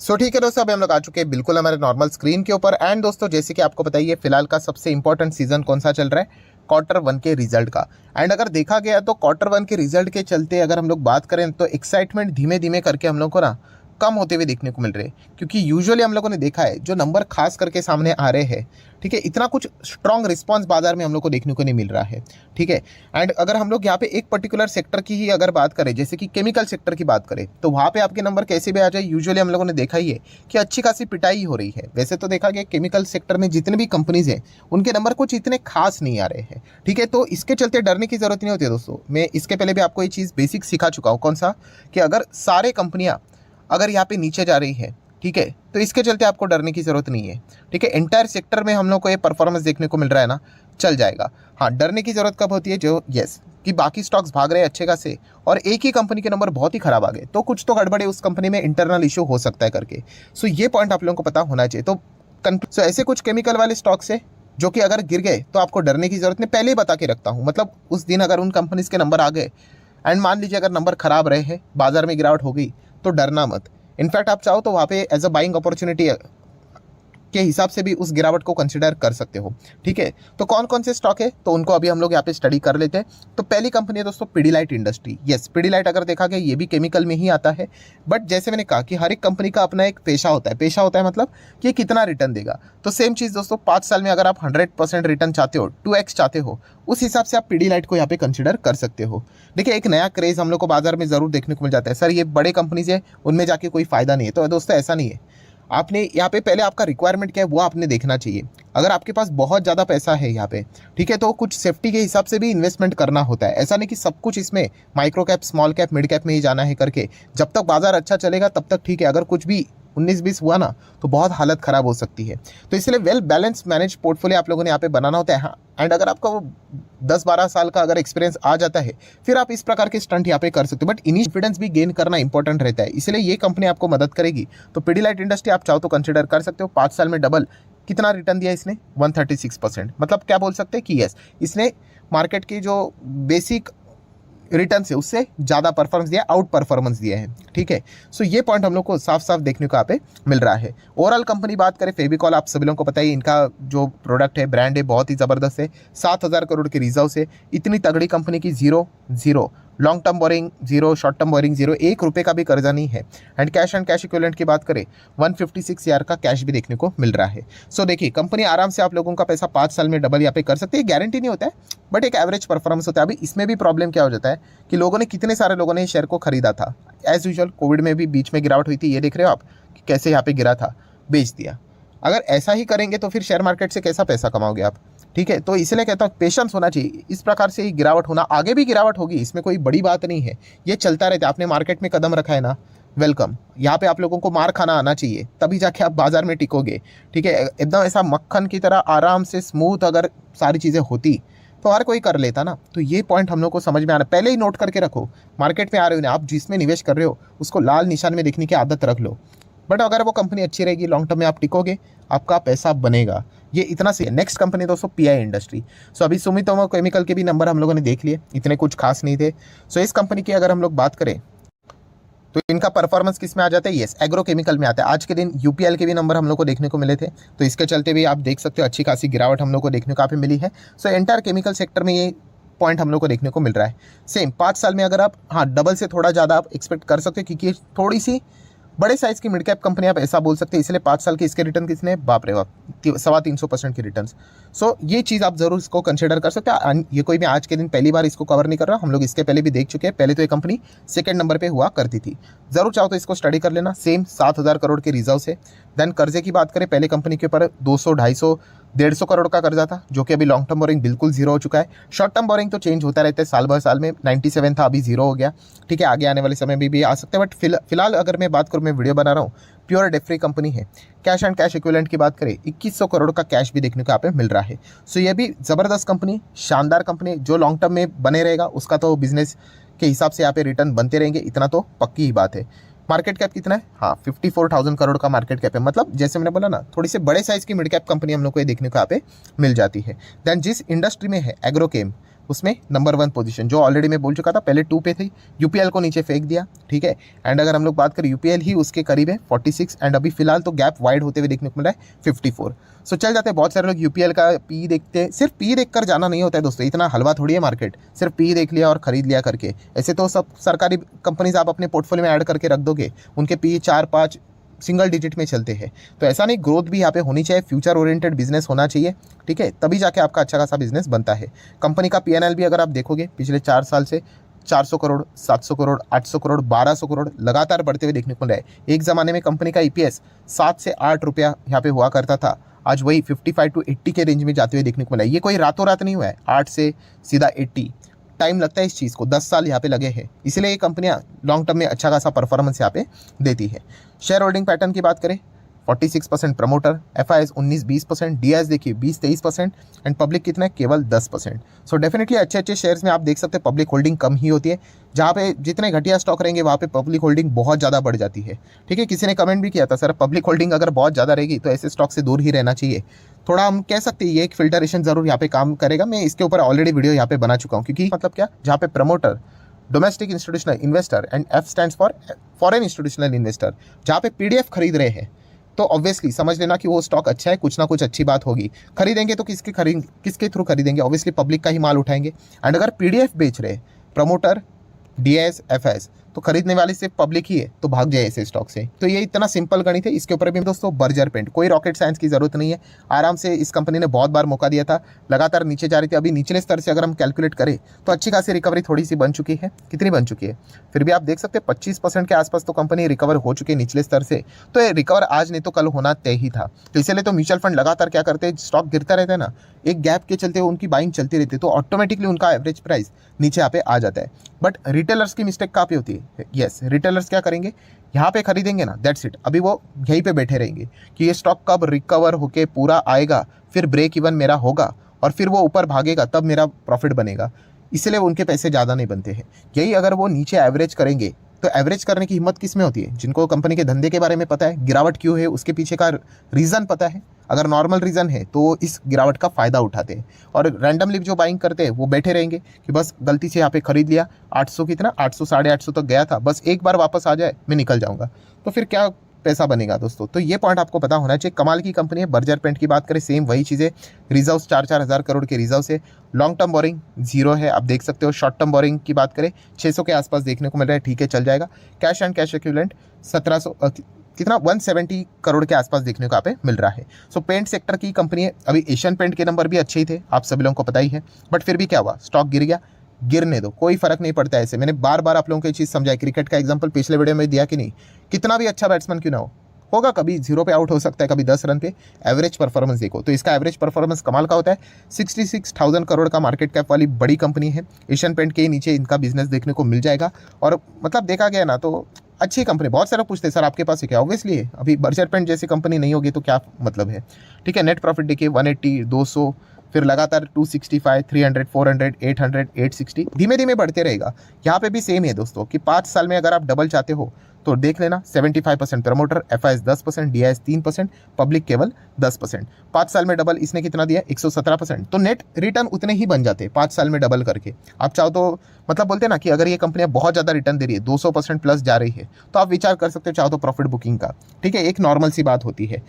ठीक है दोस्तों, अभी हम लोग आ चुके हैं बिल्कुल हमारे नॉर्मल स्क्रीन के ऊपर। एंड दोस्तों जैसे कि आपको बताइए फिलहाल का सबसे इंपॉर्टेंट सीजन कौन सा चल रहा है, क्वार्टर वन के रिजल्ट का। एंड अगर देखा गया तो क्वार्टर वन के रिजल्ट के चलते अगर हम लोग बात करें तो एक्साइटमेंट धीमे धीमे करके हम लोग को ना कम होते हुए देखने को मिल रहे हैं, क्योंकि यूजुअली हम लोगों ने देखा है जो नंबर खास करके सामने आ रहे हैं, ठीक है, इतना कुछ स्ट्रॉन्ग रिस्पांस बाजार में हम लोग को देखने को नहीं मिल रहा है, ठीक है। एंड अगर हम लोग यहाँ पे एक पर्टिकुलर सेक्टर की ही अगर बात करें, जैसे कि केमिकल सेक्टर की बात करें, तो वहाँ पे आपके नंबर कैसे भी आ जाए, यूजुअली हम लोगों ने देखा ही है कि अच्छी खासी पिटाई हो रही है। वैसे तो देखा गया केमिकल सेक्टर में जितने भी कंपनीज हैं उनके नंबर कुछ इतने खास नहीं आ रहे हैं, ठीक है। तो इसके चलते डरने की जरूरत नहीं होती है दोस्तों। मैं इसके पहले भी आपको ये चीज़ बेसिक सिखा चुका हूँ, कौन सा, कि अगर सारे कंपनियाँ अगर यहाँ पे नीचे जा रही है, ठीक है, तो इसके चलते आपको डरने की जरूरत नहीं है, ठीक है। एंटायर सेक्टर में हम लोग को ये परफॉर्मेंस देखने को मिल रहा है ना, चल जाएगा। हाँ, डरने की जरूरत कब होती है, जो कि बाकी स्टॉक्स भाग रहे हैं अच्छे खासे और एक ही कंपनी के नंबर बहुत ही खराब आ गए, तो कुछ तो गड़बड़े उस कंपनी में इंटरनल इशू हो सकता है करके। ये पॉइंट आप लोगों को पता होना चाहिए। तो ऐसे कुछ केमिकल वाले स्टॉक्स है जो कि अगर गिर गए तो आपको डरने की जरूरत नहीं, पहले ही बता के रखता हूँ। मतलब उस दिन अगर उन कंपनीज के नंबर आ गए एंड मान लीजिए अगर नंबर खराब रहे हैं, बाजार में गिरावट हो गई, तो डरना मत। इनफैक्ट आप चाहो तो वहाँ पे एज अ बाइंग अपॉर्चुनिटी के हिसाब से भी उस गिरावट को कंसिडर कर सकते हो, ठीक है। तो कौन कौन से स्टॉक है तो उनको अभी हम लोग यहाँ पे स्टडी कर लेते हैं। तो पहली कंपनी है दोस्तों पिडीलाइट इंडस्ट्री। यस, पिडीलाइट अगर देखा गया ये भी केमिकल में ही आता है, बट जैसे मैंने कहा कि हर एक कंपनी का अपना एक पेशा होता है मतलब कि ये कितना रिटर्न देगा। तो सेम चीज़ दोस्तों, 5 साल में अगर आप 100% रिटर्न चाहते हो, 2x चाहते हो, उस हिसाब से आप पिडीलाइट को यहाँ पे कंसिडर कर सकते हो। देखिए एक नया क्रेज हम लोग को बाजार में जरूर देखने को मिल जाता है, सर ये बड़े कंपनीज है उनमें जाके कोई फायदा नहीं है। तो दोस्तों ऐसा नहीं है, आपने यहाँ पे पहले आपका रिक्वायरमेंट क्या है वो आपने देखना चाहिए। अगर आपके पास बहुत ज़्यादा पैसा है यहाँ पे, ठीक है, तो कुछ सेफ्टी के हिसाब से भी इन्वेस्टमेंट करना होता है। ऐसा नहीं कि सब कुछ इसमें micro cap, small cap, mid cap में ही जाना है करके। जब तक बाजार अच्छा चलेगा तब तक ठीक है, अगर कुछ भी 19-20 हुआ ना तो बहुत हालत ख़राब हो सकती है। तो इसलिए वेल बैलेंस मैनेज पोर्टफोलियो आप लोगों ने यहाँ पे बनाना होता है। हाँ, एंड अगर आपका वो 10-12 साल का अगर एक्सपीरियंस आ जाता है फिर आप इस प्रकार के स्टंट यहाँ पे कर सकते हो, बट इनिशिएटिव्स भी गेन करना इंपॉर्टेंट रहता है, इसलिए ये कंपनी आपको मदद करेगी। तो पिडीलाइट इंडस्ट्री आप चाहो तो कंसिडर कर सकते हो। 5 साल में डबल कितना रिटर्न दिया इसने, 136%। मतलब क्या बोल सकते हैं कि यस, इसने मार्केट की जो बेसिक रिटर्न से उससे ज़्यादा परफॉर्मेंस दिया, आउट परफॉर्मेंस दिया है, ठीक है। ये पॉइंट हम लोग को साफ साफ देखने को यहाँ पे मिल रहा है। ओवरऑल कंपनी बात करें, फेविकॉल आप सभी लोगों को पता ही, इनका जो प्रोडक्ट है, ब्रांड है, बहुत ही ज़बरदस्त है। 7,000 करोड़ के रिजर्व से इतनी तगड़ी कंपनी की zero long term borrowing zero, short term borrowing zero, 1 रुपये का भी कर्जा नहीं है। एंड कैश इक्विवेलेंट की बात करें 156 CR का कैश भी देखने को मिल रहा है। देखिए कंपनी आराम से आप लोगों का पैसा 5 साल में डबल यहाँ पे कर सकते हैं। गारंटी नहीं होता है बट एक एवरेज परफॉर्मेंस होता है। अभी इसमें भी प्रॉब्लम क्या हो जाता है कि लोगों ने, कितने सारे लोगों ने शेयर को खरीदा था, एज यूजुअल कोविड में भी बीच में गिरावट हुई थी, ये देख रहे हो आप कि कैसे यहाँ पे गिरा था, बेच दिया। अगर ऐसा ही करेंगे तो फिर शेयर मार्केट से कैसा पैसा कमाओगे आप, ठीक है। तो इसलिए कहता हूँ पेशेंस होना चाहिए। इस प्रकार से ही गिरावट होना, आगे भी गिरावट होगी, इसमें कोई बड़ी बात नहीं है, ये चलता रहता है। आपने मार्केट में कदम रखा है ना, वेलकम। यहाँ पे आप लोगों को मार खाना आना चाहिए, तभी जाके आप बाजार में टिकोगे, ठीक है। एकदम ऐसा मक्खन की तरह आराम से स्मूथ अगर सारी चीज़ें होती तो हर कोई कर लेता ना। तो ये पॉइंट हम लोग को समझ में आना, पहले ही नोट करके रखो। मार्केट में आ रहे हो ना आप, जिसमें निवेश कर रहे हो उसको लाल निशान में देखने की आदत रख लो। बट अगर वो कंपनी अच्छी रहेगी, लॉन्ग टर्म में आप टिकोगे, आपका पैसा बनेगा। ये इतना सी है। नेक्स्ट कंपनी दोस्तों पीआई इंडस्ट्री। अभी सुमितोमो केमिकल के भी नंबर हम लोगों ने देख लिए, इतने कुछ खास नहीं थे। इस कंपनी की अगर हम लोग बात करें तो इनका परफॉर्मेंस किस में आ जाता है, यस, एग्रोकेमिकल में आता है। आज के दिन यूपीएल के भी नंबर हम लोग को देखने को मिले थे, तो इसके चलते भी आप देख सकते हो अच्छी खासी गिरावट हम लोग को देखने को यहाँ पे मिली है। एंटायर केमिकल सेक्टर में ये पॉइंट हम लोग को देखने को मिल रहा है। सेम 5 साल में अगर आप, हाँ, डबल से थोड़ा ज़्यादा आप एक्सपेक्ट कर सकते हो, क्योंकि थोड़ी सी बड़े साइज की मिड कैप कंपनी आप ऐसा बोल सकते हैं। इसलिए 5 साल के इसके रिटर्न कितने, बाप रे बाप, 350% की रिटर्न। ये चीज़ आप जरूर इसको कंसिडर कर सकते हैं। ये कोई मैं आज के दिन पहली बार इसको कवर नहीं कर रहा, हम लोग इसके पहले भी देख चुके हैं। पहले तो ये कंपनी सेकंड नंबर पे हुआ करती थी। जरूर चाहो तो इसको स्टडी कर लेना। सेम 7,000 करोड़ के रिजर्व से। देन कर्जे की बात करें, पहले कंपनी के ऊपर 200, 250, 150 करोड़ का कर्जा था, जो कि अभी लॉन्ग टर्म बोरिंग बिल्कुल जीरो हो चुका है। शॉर्ट टर्म बोरिंग तो चेंज होता रहता है साल भर साल में, 97 था अभी जीरो हो गया, ठीक है। आगे आने वाले समय में भी आ सकते हैं, बट फिलहाल अगर मैं बात करूँ, मैं वीडियो बना रहा हूँ, प्योर डेट फ्री कंपनी है। कैश इक्विवेलेंट की बात करें 2100 करोड़ का कैश भी देखने को यहाँ पे मिल रहा है। ये भी ज़बरदस्त कंपनी, शानदार कंपनी, जो लॉन्ग टर्म में बने रहेगा उसका तो बिजनेस के हिसाब से यहाँ पे रिटर्न बनते रहेंगे, इतना तो पक्की ही बात है। मार्केट कैप कितना है, हाँ, 54,000 करोड़ का मार्केट कैप है। मतलब जैसे मैंने बोला ना, थोड़ी से बड़े साइज की मिड कैप कंपनी हम लोग को ये देखने को यहाँ पे मिल जाती है। देन जिस इंडस्ट्री में है एग्रोकेम, उसमें नंबर 1 पोजीशन, जो ऑलरेडी मैं बोल चुका था पहले 2 पे थी, यूपीएल को नीचे फेंक दिया, ठीक है। एंड अगर हम लोग बात करें यूपीएल ही उसके करीब है 46, एंड अभी फिलहाल तो गैप वाइड होते हुए देखने को मिल रहा है 54। सो चल जाते हैं। बहुत सारे लोग यूपीएल का पी देखते हैं, सिर्फ पी देख कर जाना नहीं होता है दोस्तों, इतना हलवा थोड़ी है मार्केट सिर्फ पी देख लिया और खरीद लिया करके। ऐसे तो सब सरकारी कंपनीज आप अपने पोर्टफोलियो में ऐड करके रख दोगे, उनके पी 4-5 सिंगल डिजिट में चलते हैं। तो ऐसा नहीं, ग्रोथ भी यहाँ पे होनी चाहिए, फ्यूचर ओरिएंटेड बिजनेस होना चाहिए, ठीक है, तभी जाके आपका अच्छा खासा बिजनेस बनता है। कंपनी का पीएनएल भी अगर आप देखोगे पिछले 4 साल से 400 करोड़, 700 करोड़, 800 करोड़, 1200 करोड़ लगातार बढ़ते हुए देखने को मिल रहा है। एक ज़माने में कंपनी का ईपीएस 7 से 8 रुपया यहाँ पे हुआ करता था, आज वही 55 to 80 के रेंज में जाते हुए देखने को मिला है। ये कोई रातों रात नहीं हुआ है, 8 से सीधा 80 टाइम लगता है इस चीज़ को, 10 साल यहाँ पे लगे हैं, इसलिए ये कंपनियाँ लॉन्ग टर्म में अच्छा खासा परफॉर्मेंस यहाँ पे देती है। शेयर होल्डिंग पैटर्न की बात करें, 46% प्रमोटर, एफआईएस 19-20%, डीआईएस देखिए 20-23%, एंड पब्लिक कितना है, केवल 10%। सो डेफिनेटली अच्छे अच्छे शेयर्स में आप देख सकते हैं पब्लिक होल्डिंग कम ही होती है, जहाँ पे जितने घटिया स्टॉक रहेंगे वहाँ पे पब्लिक होल्डिंग बहुत ज़्यादा बढ़ जाती है, ठीक है। किसी ने कमेंट भी किया था, सर पब्लिक होल्डिंग अगर बहुत ज़्यादा रहेगी तो ऐसे स्टॉक से दूर ही रहना चाहिए। थोड़ा हम कह सकते हैं ये एक फिल्टरेशन जरूर यहाँ पे काम करेगा। मैं इसके ऊपर ऑलरेडी वीडियो यहाँ पे बना चुका हूँ, क्योंकि मतलब क्या, जहाँ पे promoter, domestic institutional investor, and F stands for foreign institutional investor, जहाँ पे पीडीएफ खरीद रहे हैं, तो ऑब्वियसली समझ लेना कि वो स्टॉक अच्छा है, कुछ ना कुछ अच्छी बात होगी। खरीदेंगे तो किसके थ्रू खरीदेंगे, ऑब्वियसली पब्लिक का ही माल उठाएंगे। एंड अगर पीडीएफ बेच रहे प्रमोटर, डीएस, एफएस, तो खरीदने वाली सिर्फ पब्लिक ही है, तो भाग जाए ऐसे स्टॉक से। तो ये इतना सिंपल गणित है। इसके ऊपर भी दोस्तों बर्जर पेंट, कोई रॉकेट साइंस की जरूरत नहीं है, आराम से इस कंपनी ने बहुत बार मौका दिया था, लगातार नीचे जा रही थी। अभी निचले स्तर से अगर हम कैलकुलेट करें तो अच्छी खासी रिकवरी थोड़ी सी बन चुकी है। कितनी बन चुकी है, फिर भी आप देख सकते हैं 25% के आसपास तो कंपनी रिकवर हो चुकी है निचले स्तर से। तो ये रिकवर आज नहीं तो कल होना तय ही था। तो इसलिए तो म्यूचुअल फंड लगातार क्या करते हैं, स्टॉक गिरता रहता है ना, एक गैप के चलते उनकी बाइंग चलती रहती है, तो ऑटोमेटिकली उनका एवरेज प्राइस नीचे यहाँ पे आ जाता है। बट रिटेलर्स की मिस्टेक कहाँ पे होती है, यस, रिटेलर्स क्या करेंगे, यहाँ पे खरीदेंगे ना, दैट्स इट, अभी वो यहीं पे बैठे रहेंगे कि ये स्टॉक कब रिकवर होके पूरा आएगा, फिर ब्रेक इवन मेरा होगा और फिर वो ऊपर भागेगा, तब मेरा प्रॉफिट बनेगा। इसलिए उनके पैसे ज़्यादा नहीं बनते हैं। यही अगर वो नीचे एवरेज करेंगे, तो एवरेज करने की हिम्मत किस में होती है, जिनको कंपनी के धंधे के बारे में पता है, गिरावट क्यों है उसके पीछे का रीज़न पता है। अगर नॉर्मल रीज़न है तो इस गिरावट का फ़ायदा उठाते हैं, और रैंडमली जो बाइंग करते हैं वो बैठे रहेंगे कि बस गलती से यहाँ पे खरीद लिया, 800 कितना, 800 850 तक गया था, बस एक बार वापस आ जाए मैं निकल जाऊँगा, तो फिर क्या पैसा बनेगा दोस्तों। तो ये पॉइंट आपको पता होना चाहिए। कमाल की कंपनी है। बर्जर पेंट की बात करें, सेम वही चीज़ें, रिजर्व्स 4-4 हज़ार करोड़ के रिजर्व से, लॉन्ग टर्म बोरिंग 0 है, आप देख सकते हो। शॉर्ट टर्म बोरिंग की बात करें 600 के आसपास देखने को मिल रहा है, ठीक है, चल जाएगा। कैश एंड कैश इक्विवेलेंट 1700 कितना 170 करोड़ के आसपास देखने को यहाँ पे मिल रहा है। सो पेंट सेक्टर की कंपनी है। अभी एशियन पेंट के नंबर भी अच्छे ही थे, आप सभी लोगों को पता ही है, बट फिर भी क्या हुआ, स्टॉक गिर गया। गिरने दो, कोई फर्क नहीं पड़ता। ऐसे मैंने बार बार आप लोगों को ये चीज़ समझाई, क्रिकेट का एग्जांपल पिछले वीडियो में दिया कि नहीं, कितना भी अच्छा बैट्समैन क्यों ना होगा, कभी 0 पे आउट हो सकता है, कभी 10 रन पे। एवरेज परफॉर्मेंस देखो, तो इसका एवरेज परफॉर्मेंस कमाल का होता है। 66,000 करोड़ का मार्केट कैप वाली बड़ी कंपनी है। एशियन पेंट के नीचे इनका बिजनेस देखने को मिल जाएगा, और मतलब देखा गया ना तो अच्छी कंपनी। बहुत सारा पूछते हैं सर आपके पास है क्या, ऑब्वियसली है। अभी बर्जर पेंट जैसी कंपनी नहीं होगी तो क्या मतलब है, ठीक है। नेट प्रॉफिट देखिए 180, 200, फिर लगातार 265, 300, 400, 800, 860, धीमे धीमे बढ़ते रहेगा। यहाँ पे भी सेम है दोस्तों कि 5 साल में अगर आप डबल चाहते हो तो देख लेना, 75% प्रमोटर, एफआईएस 10%, डीआईएस 3%, पब्लिक केवल 10%। 5 साल में डबल इसने कितना दिया, 117%। तो नेट रिटर्न उतने ही बन जाते हैं 5 साल में डबल करके। आप चाहो तो मतलब बोलते हैं ना कि अगर ये कंपनियां बहुत ज़्यादा रिटर्न दे रही है, 200% प्लस जा रही है, तो आप विचार कर सकते हो, चाहो तो प्रॉफिट बुकिंग का, ठीक है, एक नॉर्मल सी बात होती है।